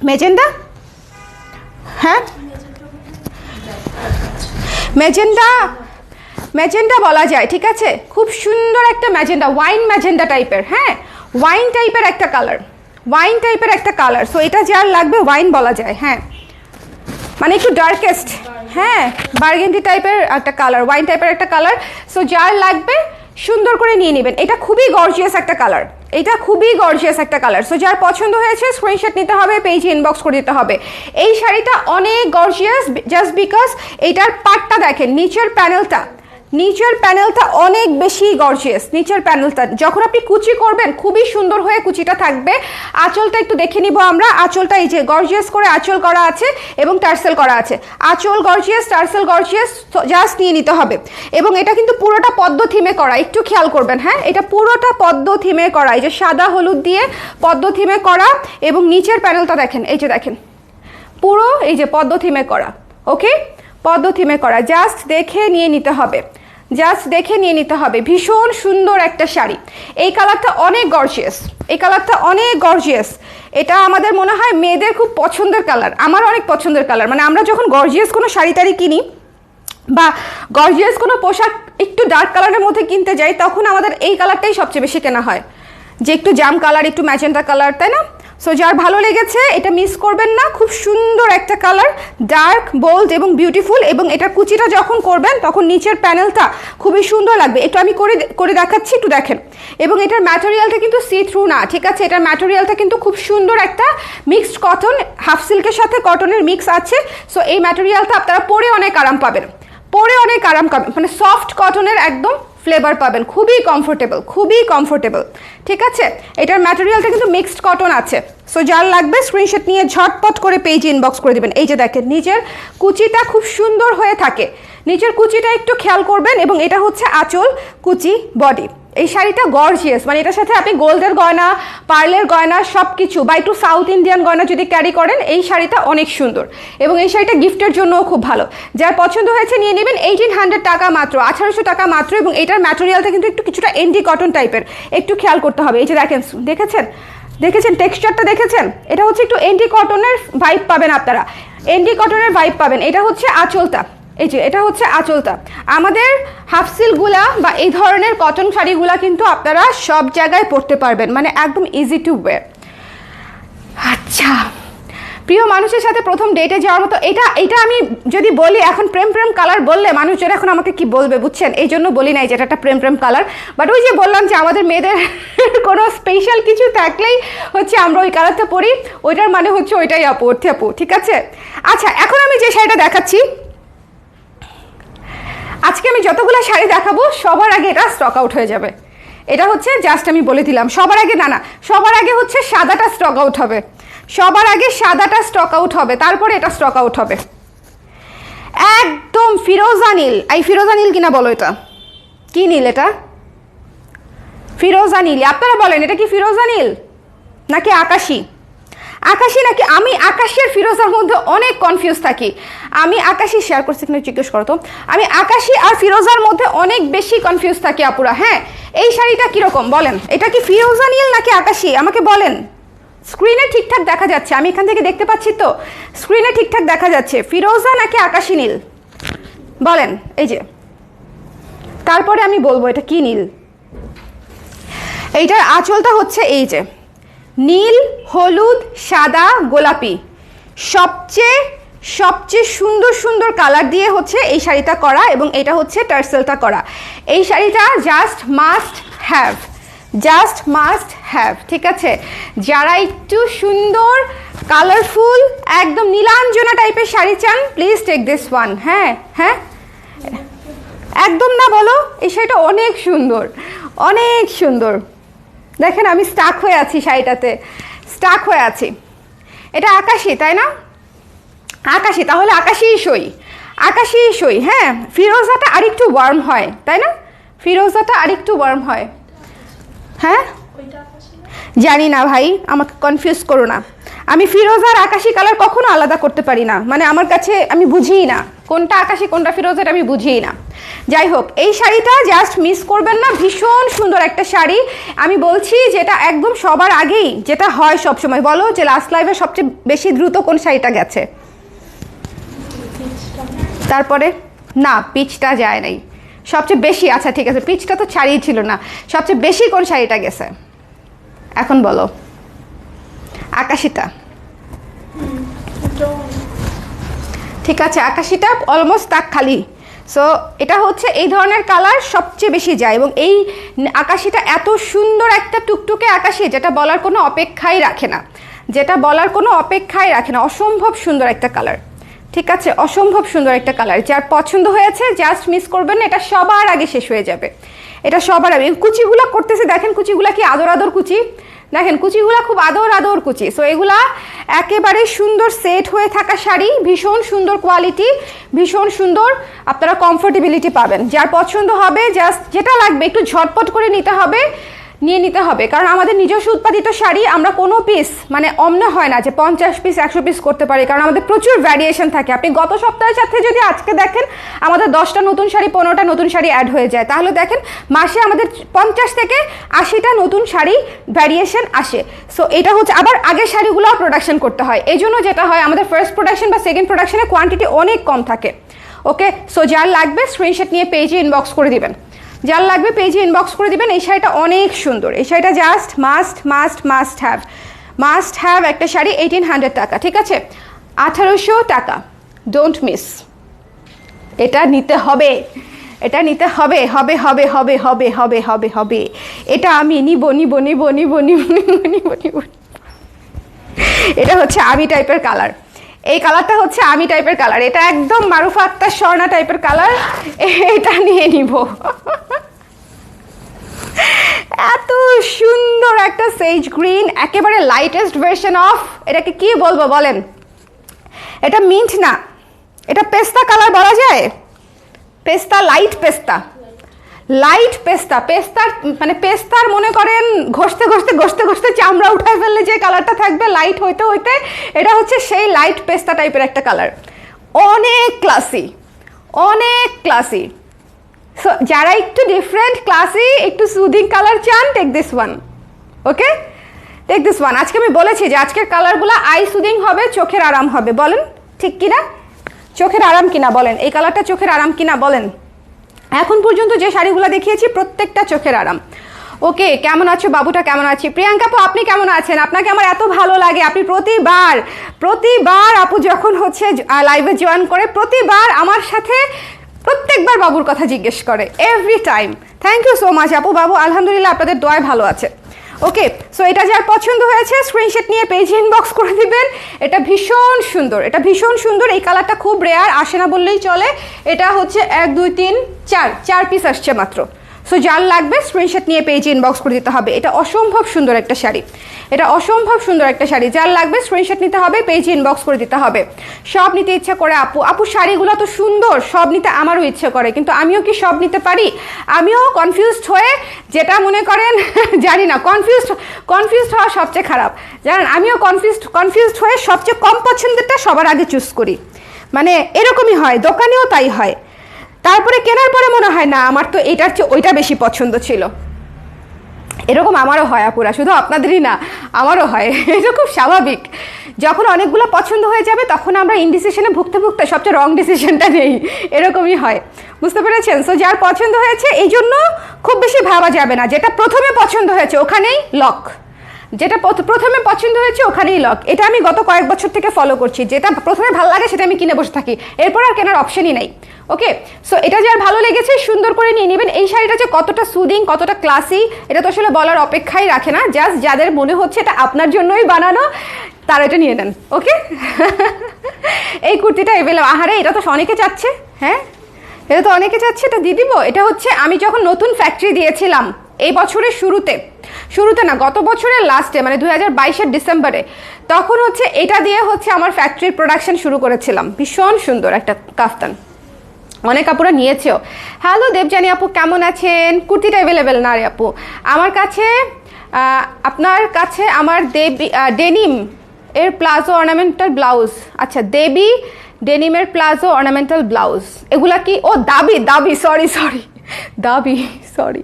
মেজেন্ডা? হ্যাঁ, মেজেন্ডা, ম্যাজেন্ডা বলা যায়। ঠিক আছে, খুব সুন্দর একটা ম্যাজেন্ডা, ওয়াইন ম্যাজেন্ডা টাইপের। হ্যাঁ, ওয়াইন টাইপের একটা কালার, ওয়াইন টাইপের একটা কালার। সো এটা যার লাগবে ওয়াইন বলা যায়। হ্যাঁ, মানে একটু ডার্কেস্ট, হ্যাঁ বার্গেন্ডি টাইপের একটা কালার, ওয়াইন টাইপের একটা কালার। সো যার লাগবে সুন্দর করে নিয়ে নেবেন। এটা খুবই গর্জিয়াস একটা কালার, এটা খুবই গর্জিয়াস একটা কালার। সো যার পছন্দ হয়েছে স্ক্রিনশট নিতে হবে, পেজে ইনবক্স করে দিতে হবে। এই শাড়িটা অনেক গর্জিয়াস জাস্ট বিকজ এটার পাটটা দেখেন, নিচের প্যানেলটা, নিচের প্যানেলটা অনেক বেশি গর্জিয়াস। নিচের প্যানেলটা যখন আপনি কুচি করবেন খুবই সুন্দর হয়ে কুচিটা থাকবে। আঁচলটা একটু দেখে নিব আমরা। আঁচলটা এই যে গর্জিয়াস করে আঁচল করা আছে এবং টার্সেল করা আছে। আঁচল গর্জিয়াস, টার্সেল গর্জিয়াস, জাস্ট নিয়ে নিতে হবে। এবং এটা কিন্তু পুরোটা পদ্ম থিমে করা, একটু খেয়াল করবেন। হ্যাঁ, এটা পুরোটা পদ্ম থিমে করা, এই যে সাদা হলুদ দিয়ে পদ্ম থিমে করা। এবং নিচের প্যানেলটা দেখেন, এই যে দেখেন পুরো এই যে পদ্ম থিমে করা। ওকে, পদ্ম থিমে করা, জাস্ট দেখে নিয়ে নিতে হবে, জাস্ট দেখে নিয়ে নিতে হবে। ভীষণ সুন্দর একটা শাড়ি। এই কালারটা অনেক গর্জিয়াস, এই কালারটা অনেক গর্জিয়াস। এটা আমাদের মনে হয় মেয়েদের খুব পছন্দের কালার, আমার অনেক পছন্দের কালার। মানে আমরা যখন গর্জিয়াস কোনো শাড়ি টাড়ি কিনি বা গর্জিয়াস কোনো পোশাক একটু ডার্ক কালারের মধ্যে কিনতে যাই, তখন আমাদের এই কালারটাই সবচেয়ে বেশি কেনা হয়, যে একটু জাম কালার, একটু ম্যাজেন্টা কালার, তাই না? সো যার ভালো লেগেছে এটা মিস করবেন না। খুব সুন্দর একটা কালার, ডার্ক, বোল্ড এবং বিউটিফুল। এবং এটা কুচিটা যখন করবেন তখন নিচের প্যানেলটা খুবই সুন্দর লাগবে। একটু আমি করে দেখাচ্ছি, একটু দেখেন। এবং এটার ম্যাটেরিয়ালটা কিন্তু সি থ্রু না, ঠিক আছে। এটার ম্যাটেরিয়ালটা কিন্তু খুব সুন্দর একটা মিক্সড কটন, হাফ সিল্কের সাথে কটনের মিক্স আছে। সো এই ম্যাটেরিয়ালটা আপনারা পরে অনেক আরাম পাবেন, পরে অনেক আরাম পাবেন, মানে সফট কটনের একদম ফ্লেভার পাবেন, খুবই কমফোর্টেবল, খুবই কমফোর্টেবল। ঠিক আছে, এটার ম্যাটেরিয়ালটা কিন্তু মিক্সড কটন আছে। সো যার লাগবে স্ক্রিনশট নিয়ে ঝটপট করে পেজে ইনবক্স করে দেবেন। এই যে দেখেন নিচের কুচিটা খুব সুন্দর হয়ে থাকে, নিচের কুচিটা একটু খেয়াল করবেন। এবং এটা হচ্ছে আঁচল, কুচি, বডি। এই শাড়িটা গর্জিয়াস, মানে এটার সাথে আপনি গোল্ডের গয়না, পার্লের গয়না সব কিছু বা একটু সাউথ ইন্ডিয়ান গয়না যদি ক্যারি করেন, এই শাড়িটা অনেক সুন্দর। এবং এই শাড়িটা গিফটের জন্যও খুব ভালো। যার পছন্দ হয়েছে নিয়ে নেবেন। 1800 টাকা মাত্র, 1800 টাকা মাত্র। এবং এটার ম্যাটেরিয়ালটা কিন্তু একটু কিছুটা এন্ডি কটন টাইপের, একটু খেয়াল করতে হবে। এই যে দেখেন, দেখেছেন টেক্সচারটা দেখেছেন? এটা হচ্ছে একটু এন্ডি কটনের ভাইব পাবেন আপনারা, এন্ডি কটনের ভাইব পাবেন। এটা হচ্ছে আঁচলটা, এই যে এটা হচ্ছে আঁচলটা। আমাদের হাফ সিল্কগুলা বা এই ধরনের কটন শাড়িগুলা কিন্তু আপনারা সব জায়গায় পরতে পারবেন, মানে একদম ইজি টু ওয়্যার। আচ্ছা, প্রিয় মানুষের সাথে প্রথম ডেটে যাওয়ার মতো, এটা আমি যদি বলি এখন প্রেম প্রেম কালার বললে মানুষজন এখন আমাকে কি বলবে বুঝছেন, এই জন্য বলি নাই যে এটা একটা প্রেম প্রেম কালার। বাট ওই যে বললাম যে আমাদের মেয়েদের কোনো স্পেশাল কিছু থাকলেই হচ্ছে আমরা ওই কালারটা পরি, ওইটার মানে হচ্ছে ওইটাই আপু, অর্থে আপু, ঠিক আছে। আচ্ছা এখন আমি যে শাড়িটা দেখাচ্ছি, আজকে আমি যতগুলো শাড়ি দেখাবো সবার আগে এটা স্টক আউট হয়ে যাবে। এটা হচ্ছে জাস্ট আমি বলে দিলাম, সবার আগে না, সবার আগে হচ্ছে সাদাটা স্টক আউট হবে, সবার আগে সাদাটা স্টক আউট হবে, তারপরে এটা স্টক আউট হবে। একদম ফিরোজা নীল, এই ফিরোজা নীল কিনা বলো, এটা কি নীল? এটা ফিরোজা নীল, আপনারা বলেন এটা কি ফিরোজা নীল নাকি আকাশি? আকাশি নাকি? আমি আকাশি আর ফিরোজার মধ্যে অনেক কনফিউজ থাকি। আমি আকাশি শেয়ার করছি কিনা জিজ্ঞেস করো তো, আমি আকাশি আর ফিরোজার মধ্যে অনেক বেশি কনফিউজ থাকি আপুরা। হ্যাঁ, এই শাড়িটা কিরকম বলেন, এটা কি ফিরোজা নীল নাকি আকাশি আমাকে বলেন। স্ক্রিনে ঠিকঠাক দেখা যাচ্ছে, আমি এখান থেকে দেখতে পাচ্ছি তো, স্ক্রিনে ঠিকঠাক দেখা যাচ্ছে, ফিরোজা নাকি আকাশি নীল বলেন। এই যে তারপরে আমি বলবো এটা কি নীল। এইটার আঁচলটা হচ্ছে এই যে নীল, হলুদ, সাদা, গোলাপি, সবচেয়ে সুন্দর সুন্দর কালার দিয়ে হচ্ছে এই শাড়িটা করা, এবং এটা হচ্ছে টার্সেলটা করা। এই শাড়িটা just must have, just must have, ঠিক আছে। যারা একটু সুন্দর কালারফুল একদম নীলাঞ্জনা টাইপের শাড়ি চান, প্লিজ টেক দিস ওয়ান। হ্যাঁ হ্যাঁ, একদম না বলো, এই শাড়িটা অনেক সুন্দর, অনেক সুন্দর। দেখেন আমি স্টাক হয়ে আছি শাড়িটাতে, স্টাক হয়ে আছি। এটা আকাশি তাই না? আকাশি, তাহলে আকাশিই সই, আকাশিই সই। হ্যাঁ, ফিরোজাটা আরেকটু ওয়ার্ম হয় তাই না? ফিরোজাটা আরেকটু ওয়ার্ম হয়। হ্যাঁ জানি না ভাই, আমাকে কনফিউজ করো না। আমি ফিরোজা আর আকাশি কালার কখনো আলাদা করতে পারি না, মানে আমার কাছে আমি বুঝিই না কোনটা আকাশি কোনটা ফিরোজা, আমি বুঝিই না। যাই হোক, এই শাড়িটা জাস্ট মিস করবেন না, ভীষণ সুন্দর একটা শাড়ি। আমি বলছি যেটা একদম সবার আগেই যেটা হয় সবসময়, বলো যে লাস্ট লাইভে সবচেয়ে বেশি দ্রুত কোন শাড়িটা গেছে? তারপরে না, পিচটা যায় নাই সবচেয়ে বেশি। আচ্ছা ঠিক আছে, পিচটা তো ছাড়িয়ে ছিল না, সবচেয়ে বেশি কোন শাড়িটা গেছে এখন বলো? আকাশিটা, ঠিক আছে, আকাশিটা অলমোস্ট তাক খালি। সো এটা হচ্ছে এই ধরনের কালার সবচেয়ে বেশি যায়, এবং এই আকাশিটা এত সুন্দর একটা টুকটুকে আকাশি, যেটা বলার কোনো অপেক্ষাই রাখে না, যেটা বলার কোনো অপেক্ষাই রাখে না। অসম্ভব সুন্দর একটা কালার, ঠিক আছে, অসম্ভব সুন্দর একটা কালার। যার পছন্দ হয়েছে জাস্ট মিস করবেন না, এটা সবার আগে শেষ হয়ে যাবে, এটা সবার আগে। কুচিগুলো করতেছে দেখেন, কুচিগুলা কি আদর আদর কুচি, দেখেন কুচিগুলা খুব আদর আদর কুচি। সো এগুলা একেবারে সুন্দর সেট হয়ে থাকা শাড়ি, ভীষণ সুন্দর কোয়ালিটি, ভীষণ সুন্দর, আপনারা কমফোর্টেবিলিটি পাবেন। যার পছন্দ হবে জাস্ট যেটা লাগবে একটু ঝটপট করে নিতে হবে, নিয়ে নিতে হবে, কারণ আমাদের নিজস্ব উৎপাদিত শাড়ি আমরা কোনো পিস মানে অমনে হয় না যে 50 পিস 100 পিস করতে পারি, কারণ আমাদের প্রচুর ভ্যারিয়েশন থাকে। আপনি গত সপ্তাহের সাথে যদি আজকে দেখেন, আমাদের 10টা নতুন শাড়ি 15টা নতুন শাড়ি অ্যাড হয়ে যায়, তাহলে দেখেন মাসে আমাদের 50 থেকে 80টা নতুন শাড়ি ভ্যারিয়েশন আসে। সো এটা হচ্ছে, আবার আগের শাড়িগুলো প্রোডাকশন করতে হয়, এই জন্য যেটা হয় আমাদের ফার্স্ট প্রোডাকশন বা সেকেন্ড প্রোডাকশনের কোয়ান্টিটি অনেক কম থাকে। ওকে, সো যার লাগবে স্ক্রিনশট নিয়ে পেজে ইনবক্স করে দিবেন, যার লাগবে পেজে ইনবক্স করে দিবেন। এই শাড়িটা অনেক সুন্দর, এই শাড়িটা just must must must have, must have একটা শাড়ি। 1800 টাকা, ঠিক আছে, 1800 টাকা, ডোন্ট মিস, এটা নিতে হবে, এটা নিতে হবে, হবে হবে হবে হবে হবে হবে হবে, এটা আমি নিব নিব নিব নিব নিব নিব নিব। এটা হচ্ছে আমি টাইপের কালার, এই কালারটা হচ্ছে আমি টাইপের কালার, এটা একদম মারুফা আক্তার স্বর্ণা টাইপের কালার, এটা নিয়ে নিব। এত সুন্দর একটা সেজ গ্রিন, একেবারে লাইটেস্ট ভার্সন অফ, এটাকে কি বলবো বলেন? এটা মিন্ট না, এটা পেস্তা কালার বলা যায়, পেস্তা, লাইট পেস্তা, লাইট পেস্তা। পেস্তার মানে পেস্তার মনে করেন ঘষতে ঘষতে ঘষতে ঘষতে চামড়া উঠায় ফেললে যে কালারটা থাকবে লাইট হইতে হইতে, এটা হচ্ছে সেই লাইট পেস্তা টাইপের একটা কালার, অনেক ক্লাসি, অনেক ক্লাসি। সো যারা একটু ডিফারেন্ট ক্লাসি একটু সুদিং কালার চান, take this one. Okay, take this one. আজকে আমি বলেছি যে আজকের কালারগুলো আই সুদিং হবে, চোখের আরাম হবে, বলেন ঠিক কিনা? চোখের আরাম কিনা বলেন? এই কালারটা চোখের আরাম কিনা বলেন? এখন পর্যন্ত যে শাড়িগুলো দেখিয়েছি প্রত্যেকটা চোখের আরাম। ওকে, কেমন আছো বাবুটা, কেমন আছি? প্রিয়াঙ্কা আপু আপনি কেমন আছেন? আপনাকে আমার এত ভালো লাগে, আপনি প্রতিবার আপু যখন হচ্ছে লাইভে জয়েন করে প্রতিবার আমার সাথে প্রত্যেকবার বাবুর কথা জিজ্ঞেস করে, every time. Thank you so much আপু। বাবু আলহামদুলিল্লাহ আপনাদের দোয়ায় ভালো আছে। ওকে, সো এটা যার পছন্দ হয়েছে স্ক্রিনশট নিয়ে পেজে ইনবক্স করে দিবেন। এটা ভীষণ সুন্দর, এটা ভীষণ সুন্দর। এই কালারটা খুব রেয়ার, আসে না বললেই চলে। এটা হচ্ছে 1 2 3 4 পিস আসছে মাত্র। সো যার লাগবে স্ক্রিনশট নিয়ে পেজে ইনবক্স করে দিতে হবে। এটা অসম্ভব সুন্দর একটা শাড়ি, এটা অসম্ভব সুন্দর একটা শাড়ি। যার লাগবে স্ক্রিনশট নিতে হবে, পেজে ইনবক্স করে দিতে হবে। সব নিতে ইচ্ছা করে আপু শাড়িগুলো তো সুন্দর, সব নিতে আমারও ইচ্ছে করে, কিন্তু আমিও কি সব নিতে পারি? আমিও কনফিউজড হয়ে, যেটা মনে করেন জানি না, কনফিউজড হওয়া সবচেয়ে খারাপ জানেন। আমিও কনফিউজড হয়ে সবচেয়ে কম পছন্দেরটা সবার আগে চুজ করি, মানে এরকমই হয়, দোকানেও তাই হয়। তারপরে কেনার পরে মনে হয় না আমার তো এটার চেয়ে ওইটা বেশি পছন্দ ছিল। এরকম আমারও হয় আপুরা, শুধু আপনাদেরই না, আমারও হয়। এটা খুব স্বাভাবিক। যখন অনেকগুলো পছন্দ হয়ে যাবে তখন আমরা ইনডিসিশনে ভুগতে সবচেয়ে রং ডিসিশনটা নেই, এরকমই হয়। বুঝতে পেরেছেন? সো যার পছন্দ হয়েছে এই জন্য খুব বেশি ভাবা যাবে না, যেটা প্রথমে পছন্দ হয়েছে ওখানেই লক, যেটা প্রথমে পছন্দ হয়েছে ওখানেই লক। এটা আমি গত কয়েক বছর থেকে ফলো করছি। যেটা প্রথমে ভালো লাগে সেটা আমি কিনে বসে থাকি, এরপর আর কেনার অপশনই নাই। ওকে, সো এটা যার ভালো লেগেছে সুন্দর করে নিয়ে নেবেন। এই শাড়িটা যে কতটা সুদিং, কতটা ক্লাসি, এটা তো আসলে বলার অপেক্ষাই রাখে না। জাস্ট যাদের মনে হচ্ছে এটা আপনার জন্যই বানানো, তারা এটা নিয়ে নেন। ওকে, এই কুর্তিটা এভেলেবল। আহারে, এটা তো অনেকে চাচ্ছে। হ্যাঁ, এটা তো অনেকে চাচ্ছে, এটা দিয়ে দিব। এটা হচ্ছে আমি যখন নতুন ফ্যাক্টরি দিয়েছিলাম এই বছরের শুরুতে না, গত বছরের লাস্টে, মানে 2022-এর ডিসেম্বরে, তখন হচ্ছে এটা দিয়ে হচ্ছে আমার ফ্যাক্টরির প্রোডাকশন শুরু করেছিলাম। ভীষণ সুন্দর একটা কাফতান, অনেক আপুরা নিয়েছেও। হ্যালো দেবজানি আপু, কেমন আছেন? কুর্তিটা অ্যাভেলেবেল না রে আপু আমার কাছে। আপনার কাছে আমার ডেনিম এর প্লাজো অর্নামেন্টাল ব্লাউজ, আচ্ছা দেবী ডেনিমের প্লাজো অর্নামেন্টাল ব্লাউজ, এগুলা কি? ও দাবি সরি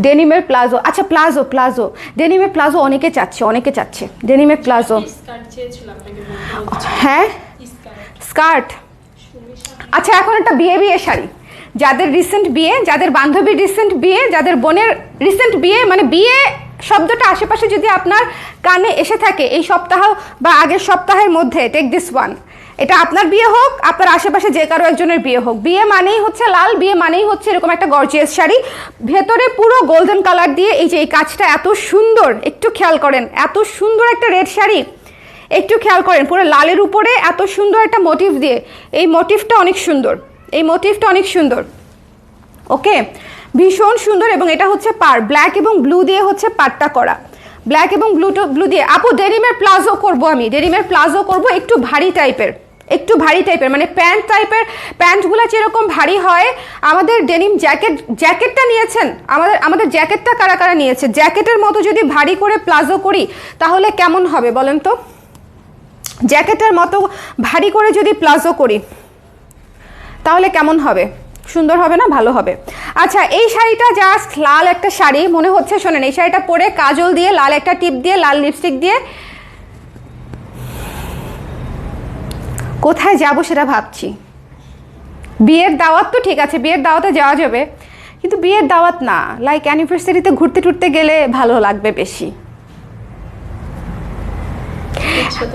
ডেনিমের প্লাজো, আচ্ছা প্লাজো ডেনিমের প্লাজো অনেকে চাচ্ছে ডেনিমের প্লাজো। হ্যাঁ, স্কার্ট। আচ্ছা, এখন একটা বিয়ে শাড়ি, যাদের রিসেন্ট বিয়ে, যাদের বান্ধবীর রিসেন্ট বিয়ে, যাদের বোনের রিসেন্ট বিয়ে, মানে বিয়ে শব্দটা আশেপাশে যদি আপনার কানে এসে থাকে এই সপ্তাহ বা আগের সপ্তাহের মধ্যে, টেক দিস ওয়ান। এটা আপনার বিয়ে হোক, আপনার আশেপাশে যে কারো একজনের বিয়ে হোক, বিয়ে মানেই হচ্ছে লাল, বিয়ে মানেই হচ্ছে এরকম একটা গর্জিয়াস শাড়ি, ভেতরে পুরো গোল্ডেন কালার দিয়ে। এই যে এই কাজটা এত সুন্দর, একটু খেয়াল করেন, এত সুন্দর একটা রেড শাড়ি, একটু খেয়াল করেন, পুরো লালের উপরে এত সুন্দর একটা মোটিভ দিয়ে। এই মোটিভটা অনেক সুন্দর। ওকে, ভীষণ সুন্দর। এবং এটা হচ্ছে পার ব্ল্যাক এবং ব্লু দিয়ে হচ্ছে পাটটা করা, ব্ল্যাক এবং ব্লু দিয়ে। আপু ডেনিমের প্লাজো করব, আমি ডেনিমের প্লাজো করব, একটু ভারী টাইপের, মানে প্যান্ট টাইপের। প্যান্টগুলো যেরকম ভারী হয়, আমাদের ডেনিম জ্যাকেটটা নিয়েছেন, আমাদের জ্যাকেটটা কারা নিয়েছে, জ্যাকেটের মতো যদি ভারী করে প্লাজো করি তাহলে কেমন হবে বলেন তো? জ্যাকেটের মতো ভারী করে যদি প্লাজো করি তাহলে কেমন হবে? সুন্দর হবে না? ভালো হবে। আচ্ছা, এই শাড়িটা জাস্ট লাল একটা শাড়ি মনে হচ্ছে। শোনেন, এই শাড়িটা পরে কাজল দিয়ে, লাল একটা টিপ দিয়ে, লাল লিপস্টিক দিয়ে কোথায় যাব সেটা ভাবছি। বিয়ের দাওয়াত তো ঠিক আছে, বিয়ের দাওয়াতে যাওয়া যাবে, কিন্তু বিয়ের দাওয়াত না, লাইক অ্যানিভার্সারিতে ঘুরতে টুরতে গেলে ভালো লাগবে বেশি।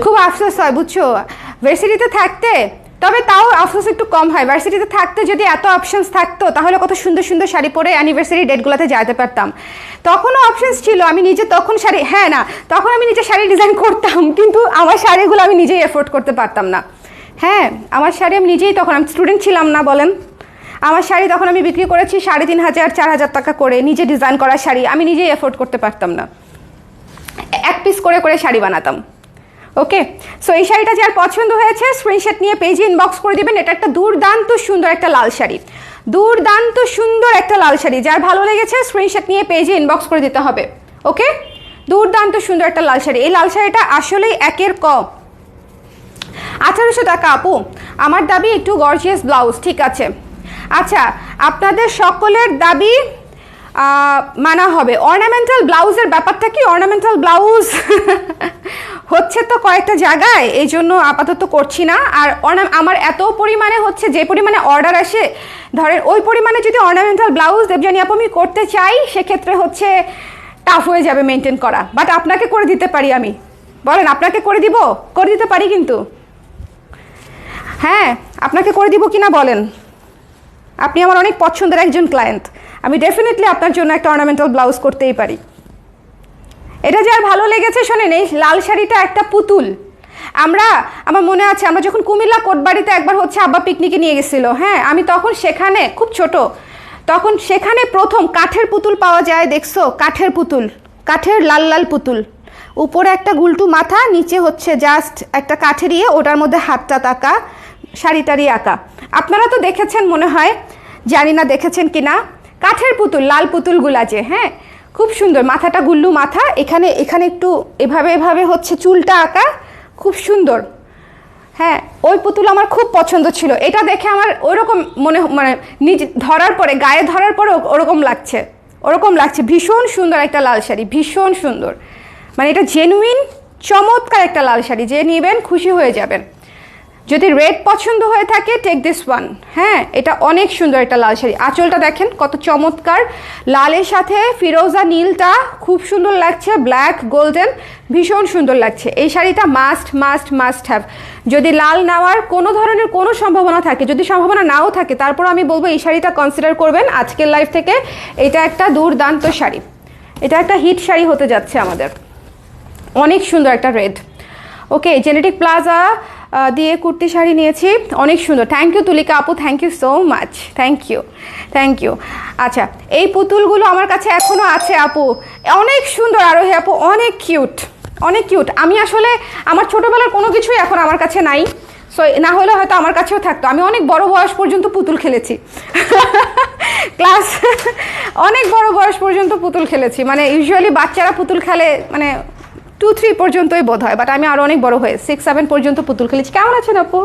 খুব আফসোস হয় বুঝছো ভার্সিটিতে থাকতে, তবে তাও আফসোস একটু কম হয়। ভার্সিটিতে থাকতে যদি এত অপশনস থাকতো তাহলে কত সুন্দর সুন্দর শাড়ি পরে অ্যানিভার্সারি ডেটগুলোতে যেতে পারতাম। তখনও অপশনস ছিল, আমি নিজে তখন শাড়ি, হ্যাঁ না, তখন আমি নিজে শাড়ি ডিজাইন করতাম, কিন্তু আমার শাড়িগুলো আমি নিজেই এফোর্ড করতে পারতাম না। হ্যাঁ, আমার শাড়ি আমি নিজেই, তখন আমি স্টুডেন্ট ছিলাম না বলেন, আমার শাড়ি তখন আমি বিক্রি করেছি 3500 4000 টাকা করে, নিজে ডিজাইন করা শাড়ি আমি নিজেই এফোর্ড করতে পারতাম না, এক পিস করে শাড়ি বানাতাম। ওকে, সো এই শাড়িটা যার পছন্দ হয়েছে স্ক্রিনশট নিয়ে পেজে ইনবক্স করে দিবেন। এটা একটা দুর্দান্ত সুন্দর একটা লাল শাড়ি, যার ভালো লেগেছে স্ক্রিনশট নিয়ে পেজে ইনবক্স করে দিতে হবে। ওকে, দুর্দান্ত সুন্দর একটা লাল শাড়ি। এই লাল শাড়িটা আসলেই একের ক 1800 টাকা। আপু আমার দাবি একটু গর্জিয়াস ব্লাউজ, ঠিক আছে। আচ্ছা, আপনাদের সকলের দাবি মানা হবে। অর্নামেন্টাল ব্লাউজের ব্যাপারটা কি? অর্নামেন্টাল ব্লাউজ হচ্ছে তো কয়েকটা জায়গায়, এই জন্য আপাতত করছি না। আর আমার এত পরিমাণে হচ্ছে, যে পরিমাণে অর্ডার আসে, ধরেন ওই পরিমাণে যদি অর্নামেন্টাল ব্লাউজ দেবজানি আপু আমি করতে চাই, সেক্ষেত্রে হচ্ছে টাফ হয়ে যাবে মেনটেন করা, বাট আপনাকে করে দিতে পারি আমি। বলেন, আপনাকে করে দিতে পারি কিন্তু। হ্যাঁ, আপনাকে করে দিব কিনা বলেন। আপনি আমার অনেক পছন্দের একজন ক্লায়েন্ট, আমি ডেফিনেটলি আপনার জন্য একটা অর্নামেন্টাল ব্লাউজ করতেই পারি। এটা যে আর ভালো লেগেছে শোনেন, এই লাল শাড়িটা একটা পুতুল। আমার মনে আছে আমরা যখন কুমিল্লা কোটবাড়িতে একবার হচ্ছে আব্বা পিকনিকে নিয়ে গেছিল, হ্যাঁ, আমি তখন সেখানে খুব ছোট, তখন সেখানে প্রথম কাঠের পুতুল পাওয়া যায়, দেখছো? কাঠের পুতুল, কাঠের লাল লাল পুতুল, উপরে একটা গুলটু মাথা, নিচে হচ্ছে জাস্ট একটা কাঠের ওটার মধ্যে হাতটা আঁকা, শাড়িটারি আঁকা। আপনারা তো দেখেছেন মনে হয়, জানি না দেখেছেন কিনা। কাঠের পুতুল, লাল পুতুলগুলা যে, হ্যাঁ, খুব সুন্দর, মাথাটা গুল্লু মাথা, এখানে এখানে একটু এভাবে হচ্ছে চুলটা আঁকা, খুব সুন্দর। হ্যাঁ, ওই পুতুল আমার খুব পছন্দ ছিল। এটা দেখে আমার ওইরকম মানে নিজ ধরার পরে, গায়ে ধরার পরে ওরকম লাগছে। ভীষণ সুন্দর একটা লাল শাড়ি, ভীষণ সুন্দর, মানে এটা জেনুইন চমৎকার একটা লাল শাড়ি, যে নেবেন খুশি হয়ে যাবেন। যদি রেড পছন্দ হয়ে থাকে, টেক দিস ওয়ান। হ্যাঁ, এটা অনেক সুন্দর একটা লাল শাড়ি। আঁচলটা দেখেন কত চমৎকার, লালের সাথে ফিরোজা নীলটা খুব সুন্দর লাগছে, ব্ল্যাক গোল্ডেন, ভীষণ সুন্দর লাগছে। এই শাড়িটা মাস্ট হ্যাভ। যদি লাল নেওয়ার কোনো ধরনের কোনো সম্ভাবনা থাকে, যদি সম্ভাবনা নাও থাকে, তারপর আমি বলবো এই শাড়িটা কনসিডার করবেন আজকের লাইফ থেকে। এটা একটা দুর্দান্ত শাড়ি, এটা একটা হিট শাড়ি হতে যাচ্ছে আমাদের। অনেক সুন্দর একটা রেড। ওকে, জেনেটিক প্লাজা দিয়ে কুর্তি শাড়ি নিয়েছি, অনেক সুন্দর। থ্যাংক ইউ তুলিকা আপু, thank you so much, thank you. আচ্ছা, এই পুতুলগুলো আমার কাছে এখনও আছে আপু, অনেক সুন্দর আরোহী আপু, অনেক কিউট। আমি আসলে আমার ছোটোবেলার কোনো কিছুই এখন আমার কাছে নাই, সো না হলে হয়তো আমার কাছেও থাকতো। আমি অনেক বড় বয়স পর্যন্ত পুতুল খেলেছি অনেক বড় বয়স পর্যন্ত পুতুল খেলেছি, মানে ইউজুয়ালি বাচ্চারা পুতুল খেলে মানে 2-3 পর্যন্তই বোধ হয়, বাট আমি আরও অনেক বড় হয়ে 6-7 পর্যন্ত পুতুল খেলেছি। কেমন আছেন আপু?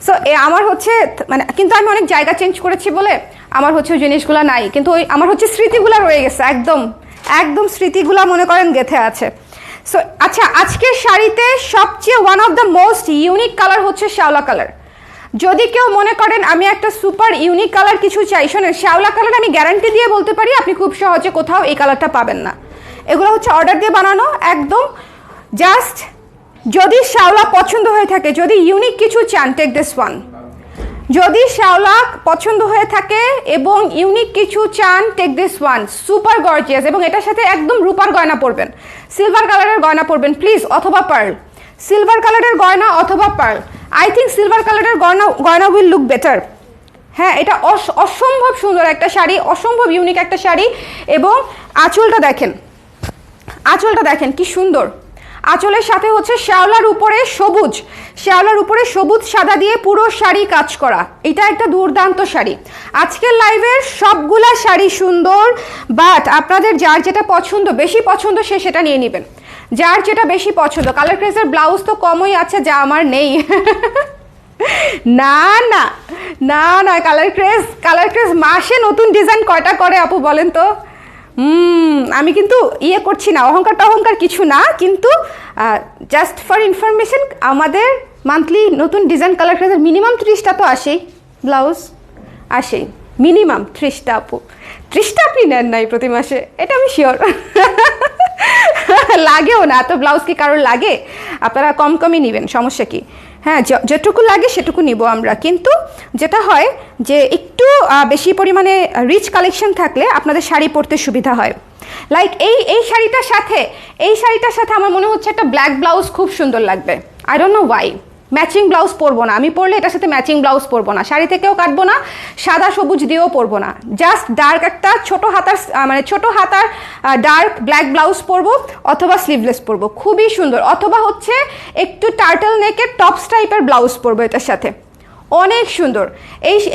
সো আমার হচ্ছে মানে, কিন্তু আমি অনেক জায়গা চেঞ্জ করেছি বলে আমার হচ্ছে ওই জিনিসগুলো নাই, কিন্তু ওই আমার হচ্ছে স্মৃতিগুলো রয়ে গেছে, একদম স্মৃতিগুলো মনে করেন গেঁথে আছে। সো আচ্ছা, আজকের শাড়িতে সবচেয়ে one of the most unique colour হচ্ছে শ্যাওলা কালার। যদি কেউ মনে করেন আমি একটা সুপার ইউনিক কালার কিছু চাই, শোনেন, শ্যাওলা কালার আমি গ্যারান্টি দিয়ে বলতে পারি আপনি খুব সহজে কোথাও এই কালারটা পাবেন না। এগুলো হচ্ছে অর্ডার দিয়ে বানানো, একদম জাস্ট যদি শ্যাওলা পছন্দ হয়ে থাকে, যদি ইউনিক কিছু চান, টেক দিস ওয়ান। যদি শ্যাওলা পছন্দ হয়ে থাকে এবং ইউনিক কিছু চান, take this one. Super gorgeous, এবং এটার সাথে একদম রূপার গয়না পরবেন, সিলভার কালারের গয়না পরবেন প্লিজ, অথবা পার্ল। সিলভার কালারের গয়না অথবা পার্ল, আই থিঙ্ক সিলভার কালারের গয়না উইল লুক বেটার। হ্যাঁ, এটা অসম্ভব সুন্দর একটা শাড়ি, অসম্ভব ইউনিক একটা শাড়ি। এবং আঁচলটা দেখেন কি সুন্দর। আঁচলের সাথে হচ্ছে শ্যাওলার উপরে সবুজ সাদা দিয়ে পুরো শাড়ি কাজ করা। এটা একটা দুর্দান্ত শাড়ি। আজকের লাইভের সবগুলা শাড়ি সুন্দর, বাট আপনাদের যার যেটা পছন্দ, বেশি পছন্দ, সে সেটা নিয়ে নেবেন। যার যেটা বেশি পছন্দ। কালার ক্রেজের ব্লাউজ তো কমই আছে, যা আমার নেই না, কালার ক্রেজ মাসে নতুন ডিজাইন কয়টা করে আপু বলেন তো? আমি কিন্তু করছি না, অহংকার কিছু না, কিন্তু জাস্ট ফর ইনফরমেশন, আমাদের মান্থলি নতুন ডিজাইন কালার ক্রেজের মিনিমাম 30টা তো আসেই, ব্লাউজ আসেই মিনিমাম 30টা আপু। 30টা আপনি নেন নাই প্রতি মাসে, এটা আমি শিওর লাগেও না, এত ব্লাউজ কি কারোর লাগে? আপনারা কমই নেবেন, সমস্যা কি? হ্যাঁ, যেটুকু লাগে সেটুকু নিব আমরা, কিন্তু যেটা হয় যে একটু বেশি পরিমাণে রিচ কালেকশন থাকলে আপনাদের শাড়ি পরতে সুবিধা হয়। লাইক এই শাড়িটার সাথে আমার মনে হচ্ছে একটা ব্ল্যাক ব্লাউজ খুব সুন্দর লাগবে। I don't know Y. Matching blouse পরবো না, আমি পরলে এটার সাথে ম্যাচিং ব্লাউজ পরবো না, শাড়ি থেকেও কাটবো না, সাদা সবুজ দিয়েও পরবো না, জাস্ট ডার্ক একটা ছোট হাতার ডার্ক ব্ল্যাক ব্লাউজ পরবো, অথবা স্লিভলেস পরবো, খুবই সুন্দর। অথবা হচ্ছে একটু টার্টল নেকের টপস টাইপের ব্লাউজ পরবো এটার সাথে, অনেক সুন্দর।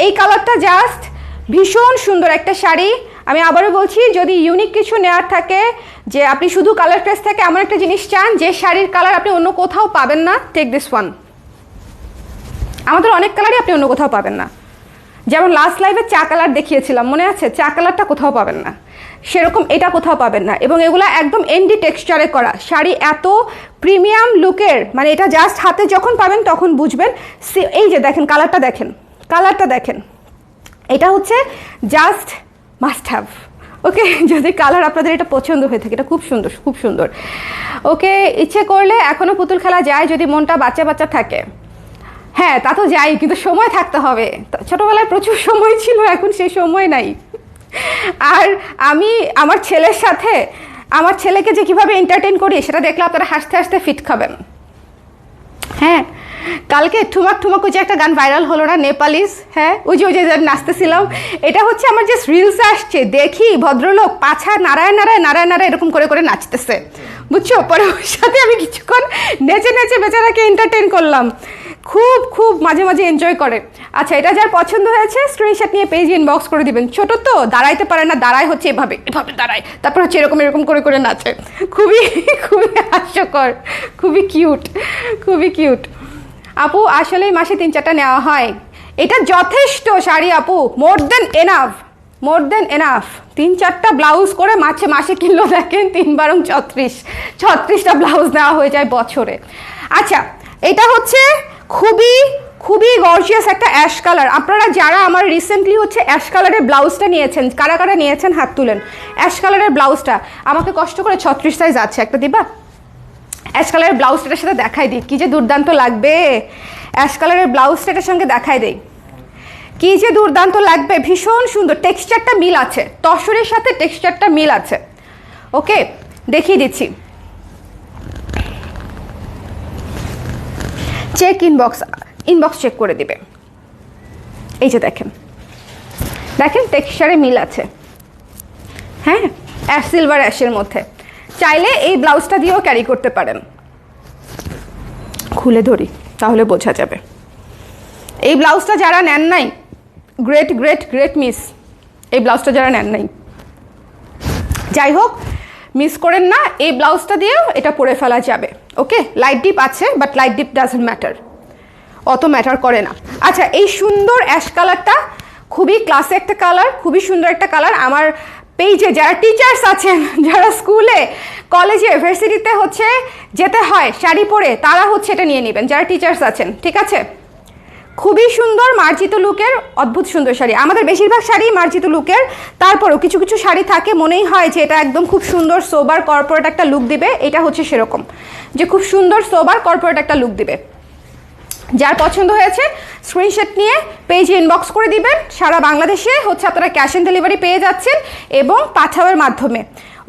এই কালারটা জাস্ট ভীষণ সুন্দর একটা শাড়ি। আমি আবারও বলছি, যদি ইউনিক কিছু নেওয়ার থাকে, যে আপনি শুধু কালার ক্রেজ থেকে এমন একটা জিনিস চান যে শাড়ির কালার আপনি অন্য কোথাও পাবেন না, টেক দিস ওয়ান। আমাদের অনেক কালারই আপনি অন্য কোথাও পাবেন না। যেমন লাস্ট লাইভে চা কালার দেখিয়েছিলাম, মনে আছে? চা কালারটা কোথাও পাবেন না, সেরকম এটা কোথাও পাবেন না। এবং এগুলো একদম এনডি টেক্সচারে করা শাড়ি, এত প্রিমিয়াম লুকের, মানে এটা জাস্ট হাতে যখন পাবেন তখন বুঝবেন। এই যে দেখেন কালারটা দেখেন, এটা হচ্ছে জাস্ট মাস্ট হ্যাভ। ওকে, যদি কালার আপনাদের এটা পছন্দ হয়ে থাকে, এটা খুব সুন্দর, খুব সুন্দর। ওকে, ইচ্ছে করলে এখনও পুতুল খেলা যায় যদি মনটা বাচ্চা বাচ্চা থাকে। হ্যাঁ, তা তো যাই, কিন্তু সময় থাকতে হবে। ছোটোবেলায় প্রচুর সময় ছিল, এখন সেই সময় নাই। আর আমি আমার ছেলের সাথে আমার ছেলেকে যে কীভাবে এন্টারটেইন করি সেটা দেখলে আপনারা হাসতে হাসতে ফিট খাবেন। হ্যাঁ, কালকে ঠুমাক ঠুমাক ওই যে একটা গান ভাইরাল হলো না, নেপালিস, হ্যাঁ ওই যে নাচতেছিলাম, এটা হচ্ছে আমার যে রিলস আসছে, দেখি ভদ্রলোক পাছা নাড়ায় নাড়ায় নাড়ায় নাড়ায় এরকম করে করে নাচতেছে, বুঝছো? পরে ওর সাথে আমি কিছুক্ষণ নেচে নেচে বেচারাকে এন্টারটেইন করলাম। খুব খুব মাঝে মাঝে এনজয় করে। আচ্ছা, এটা যার পছন্দ হয়েছে স্ক্রিনশট নিয়ে পেজ ইনবক্স করে দিবেন। ছোট তো দাঁড়াইতে পারে না, দাঁড়ায় হচ্ছে এভাবে এভাবে দাঁড়ায়, তারপর হচ্ছে এরকম এরকম করে করে নাচে। খুবই খুবই হাস্যকর, খুবই কিউট, খুবই কিউট। আপু আসলেই মাসে 3-4টা নেওয়া হয়, এটা যথেষ্ট শাড়ি আপু, মোর দেন এনাফ, মোর দেন এনাফ। 3-4টা ব্লাউজ করে মাসে কিনলো দেখেন 3-12-36টা ব্লাউজ নেওয়া হয়ে যায় বছরে। আচ্ছা, এটা হচ্ছে খুবই খুবই গর্জিয়াস একটা অ্যাশ কালার। আপনারা যারা আমার রিসেন্টলি হচ্ছে অ্যাশ কালারের ব্লাউজটা নিয়েছেন, কারা কারা নিয়েছেন হাত তুলেন। অ্যাশ কালারের ব্লাউজটা আমাকে কষ্ট করে 36 সাইজ আছে, একটা দিবা? অ্যাশ কালারের ব্লাউজটার সাথে দেখাই দিই, কী যে দুর্দান্ত লাগবে। অ্যাশ কালারের ব্লাউজটার সঙ্গে দেখাই দিই, কী যে দুর্দান্ত লাগবে, ভীষণ সুন্দর। টেক্সচারটা মিল আছে, তসরের সাথে টেক্সচারটা মিল আছে। ওকে, দেখিয়ে দিচ্ছি। চেক ইনবক্স চেক করে দিবে। এই যে দেখেন দেখেন টেক্সচারে মিল আছে। হ্যাঁ, অ্যাশ সিলভার অ্যাশের মধ্যে। চাইলে এই ব্লাউজটা দিয়েও ক্যারি করতে পারেন। খুলে ধরি তাহলে বোঝা যাবে। এই ব্লাউজটা যারা নেন নাই, গ্রেট গ্রেট গ্রেট মিস। এই ব্লাউজটা যারা নেন নাই, যাই হোক মিস করেন না, এই ব্লাউজটা দিয়েও এটা পরে ফেলা যাবে। ওকে, লাইট ডিপ আছে, but light deep doesn't matter, অত ম্যাটার করে না। আচ্ছা, এই সুন্দর অ্যাশ কালারটা খুবই ক্লাসে একটা কালার, খুবই সুন্দর একটা কালার। আমার পেজে যারা টিচার্স আছেন, যারা স্কুলে কলেজে ইউনিভার্সিটিতে হচ্ছে যেতে হয় শাড়ি পরে, তারা হচ্ছে এটা নিয়ে নেবেন, যারা টিচার্স আছেন, ঠিক আছে? খুবই সুন্দর মার্জিত লুকের অদ্ভুত সুন্দর শাড়ি। আমাদের বেশিরভাগ শাড়ি মার্জিত লুকের, তারপরেও কিছু কিছু শাড়ি থাকে মনেই হয় যে এটা একদম খুব সুন্দর সোবার কর্পোরেট একটা লুক দিবে। এটা হচ্ছে সেরকম, যে খুব সুন্দর সোবার কর্পোরেট একটা লুক দিবে। যার পছন্দ হয়েছে স্ক্রিনশট নিয়ে পেজে ইনবক্স করে দিবেন। সারা বাংলাদেশে হচ্ছে আপনারা ক্যাশ অন ডেলিভারি পেয়ে যাচ্ছেন এবং পাঠাওয়ার মাধ্যমে।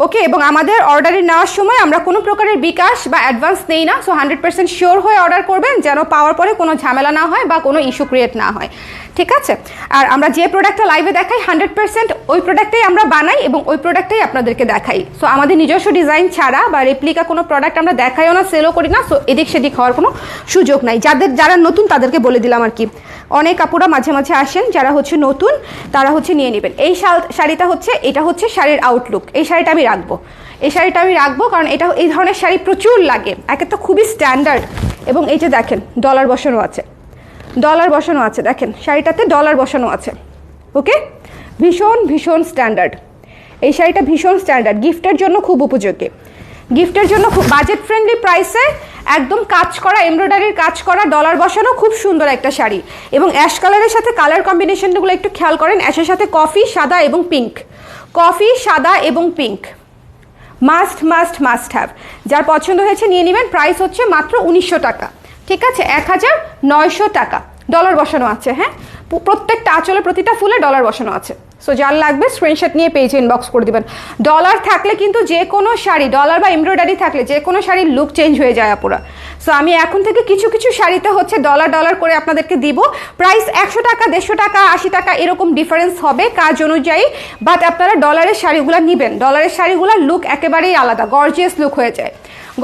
ওকে, এবং আমাদের অর্ডারে নেওয়ার সময় আমরা কোনো প্রকারের বিকাশ বা অ্যাডভান্স নেই না। সো 100% শিওর হয়ে অর্ডার করবেন, যেন পাওয়ার পরে কোনো ঝামেলা না হয় বা কোনো ইস্যু ক্রিয়েট না হয়, ঠিক আছে? আর আমরা যে প্রোডাক্টটা লাইভে দেখাই 100% ওই প্রোডাক্টটাই আমরা বানাই এবং ওই প্রোডাক্টটাই আপনাদেরকে দেখাই। সো আমাদের নিজস্ব ডিজাইন ছাড়া বা রেপ্লিকা কোনো প্রোডাক্ট আমরা দেখাইও না, সেলও করি না। সো এদিক সেদিক হওয়ার কোনো সুযোগ নাই। যারা নতুন তাদেরকে বলে দিলাম আর কি। অনেক আপুরা মাঝে মাঝে আসেন, যারা হচ্ছে নতুন তারা হচ্ছে নিয়ে নেবেন। এই শাড়িটা হচ্ছে, এটা হচ্ছে শাড়ির আউটলুক। এই শাড়িটা আমি রাখবো, এই শাড়িটা আমি রাখবো, কারণ এটা এই ধরনের শাড়ি প্রচুর লাগে। একে তো খুবই স্ট্যান্ডার্ড, এবং এই যে দেখেন ডলার বসানো আছে, ডলার বসানো আছে, দেখেন শাড়িটাতে ডলার বসানো আছে। ওকে, ভীষণ ভীষণ স্ট্যান্ডার্ড। এই শাড়িটা ভীষণ স্ট্যান্ডার্ড, গিফটের জন্য খুব উপযোগী, গিফটের জন্য খুব বাজেট ফ্রেন্ডলি প্রাইসে, একদম কাজ করা, এমব্রয়ডারির কাজ করা, ডলার বসানো, খুব সুন্দর একটা শাড়ি। এবং অ্যাশ কালারের সাথে কালার কম্বিনেশনগুলো একটু খেয়াল করেন। অ্যাশের সাথে কফি, সাদা এবং পিঙ্ক, কফি, সাদা এবং pink, must must must have. যার পছন্দ হয়েছে নিয়ে নেবেন। প্রাইস হচ্ছে মাত্র 1900 টাকা, ঠিক আছে? 1900 টাকা ডলার বসানো আছে। হ্যাঁ, প্রত্যেকটা আঁচলে প্রতিটা ফুলে ডলার বসানো আছে। সো যার লাগবে স্ক্রিনশট নিয়ে পেজে ইনবক্স করে দিবেন। ডলার থাকলে কিন্তু যে কোনো শাড়ি, ডলার বা এমব্রয়ডারি থাকলে যে কোনো শাড়ির লুক চেঞ্জ হয়ে যায় আপুরা। সো আমি এখন থেকে কিছু কিছু শাড়িতে হচ্ছে ডলার ডলার করে আপনাদেরকে দিব। প্রাইস 100 টাকা, 150 টাকা, 80 টাকা এরকম ডিফারেন্স হবে কাজ অনুযায়ী। বাট আপনারা ডলারের শাড়িগুলো নেবেন, ডলারের শাড়িগুলোর লুক একেবারেই আলাদা, গর্জিয়াস লুক হয়ে যায়,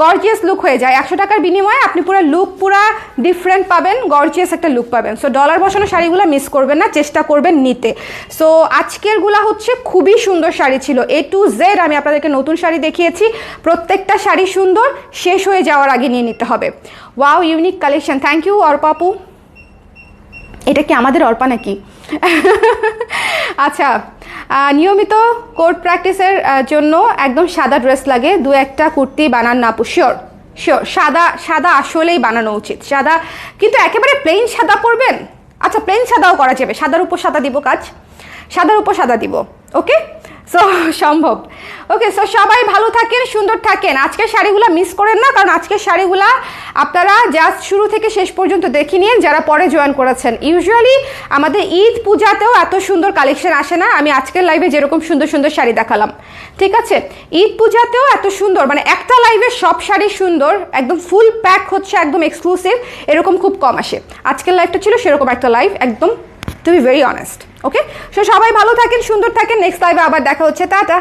গর্জিয়াস লুক হয়ে যায়। 100 টাকার বিনিময়ে আপনি পুরো লুক পুরা ডিফারেন্ট পাবেন, গর্জিয়াস একটা লুক পাবেন। সো ডলার বসানো শাড়িগুলো মিস করবেন না, চেষ্টা করবেন নিতে। সো আজকেরগুলা হচ্ছে খুবই সুন্দর শাড়ি ছিল, A to Z আমি আপনাদেরকে নতুন শাড়ি দেখিয়েছি। প্রত্যেকটা শাড়ি সুন্দর, শেষ হয়ে যাওয়ার আগে নিয়ে নিতে হবে। Wow, unique collection, thank you Arpa আপু। এটা কি আমাদের অর্পা নাকি? আচ্ছা, নিয়মিত কোর্ট প্র্যাকটিসের জন্য একদম সাদা ড্রেস লাগে, 2-1টা কুর্তি বানান না আপু? শিওর শিওর, সাদা সাদা আসলেই বানানো উচিত, সাদা। কিন্তু একেবারে প্লেন সাদা পরবেন? আচ্ছা, প্লেন সাদাও করা যাবে, সাদার উপর সাদা দিব কাজ, সাদার উপর সাদা দিব। ওকে, সো সম্ভব। ওকে, সো সবাই ভালো থাকেন, সুন্দর থাকেন। আজকের শাড়িগুলো মিস করেন না, কারণ আজকের শাড়িগুলো আপনারা জাস্ট শুরু থেকে শেষ পর্যন্ত দেখে নিন যারা পরে জয়েন করেছেন। ইউজুয়ালি আমাদের ঈদ পূজাতেও এত সুন্দর কালেকশন আসে না, আমি আজকের লাইভে যেরকম সুন্দর সুন্দর শাড়ি দেখালাম, ঠিক আছে? ঈদ পূজাতেও এত সুন্দর, মানে একটা লাইভে সব শাড়ি সুন্দর, একদম ফুল প্যাক হচ্ছে, একদম এক্সক্লুসিভ, এরকম খুব কম আসে। আজকের লাইভটা ছিল সেরকম একটা লাইভ, একদম to be very honest. Okay, so সবাই ভালো থাকেন, সুন্দর থাকেন। নেক্সট লাইভে আবার দেখা হচ্ছে, টাটা।